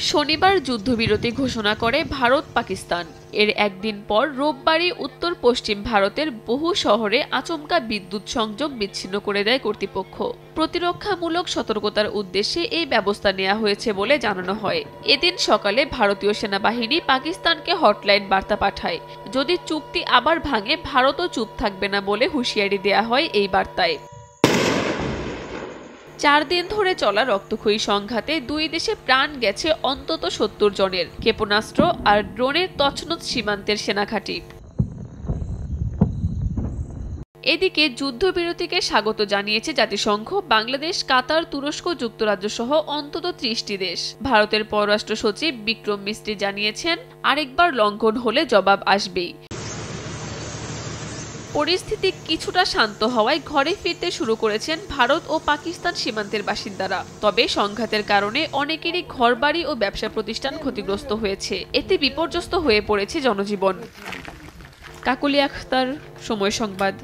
শনিবার যুদ্ধবিরতি ঘোষণা করে ভারত পাকিস্তান। এর একদিন পর রোববারই উত্তর পশ্চিম ভারতের বহু শহরে আচমকা বিদ্যুৎ সংযোগ বিচ্ছিন্ন করে দেয় কর্তৃপক্ষ। প্রতিরক্ষামূলক সতর্কতার উদ্দেশ্যে এই ব্যবস্থা নেওয়া হয়েছে বলে জানানো হয়। এদিন সকালে ভারতীয় সেনাবাহিনী পাকিস্তানকে হটলাইন বার্তা পাঠায়। যদি চুক্তি আবার ভাঙে ভারতও চুপ থাকবে না বলে হুঁশিয়ারি দেয়া হয় এই বার্তায়। 4 দিন ধরে চলা রক্তক্ষয়ী সংঘাতে দুই দেশে প্রাণ গেছে অন্তত 70 জনের। ক্ষেপণাস্ত্র আর ড্রোনের তছনছ সীমান্তের সেনাঘাঁটি। এদিকে যুদ্ধবিরতিকে স্বাগত জানিয়েছে জাতিসংঘ, বাংলাদেশ, কাতার, তুরস্ক, যুক্তরাজ্য সহ অন্তত 30টি দেশ। ভারতের পররাষ্ট্র সচিব বিক্রম মিস্ত্রি জানিয়েছেন, আরেকবার লঙ্ঘন হলে জবাব আসবেই। পরিস্থিতি কিছুটা শান্ত হওয়ায় ঘরে ফিরতে শুরু করেছেন ভারত ও পাকিস্তান সীমান্তের বাসিন্দারা। তবে সংঘাতের কারণে অনেকেরই ঘরবাড়ি ও ব্যবসা প্রতিষ্ঠান ক্ষতিগ্রস্ত হয়েছে। এতে বিপর্যস্ত হয়ে পড়েছে জনজীবন। কাকলি আখতার, সময় সংবাদ।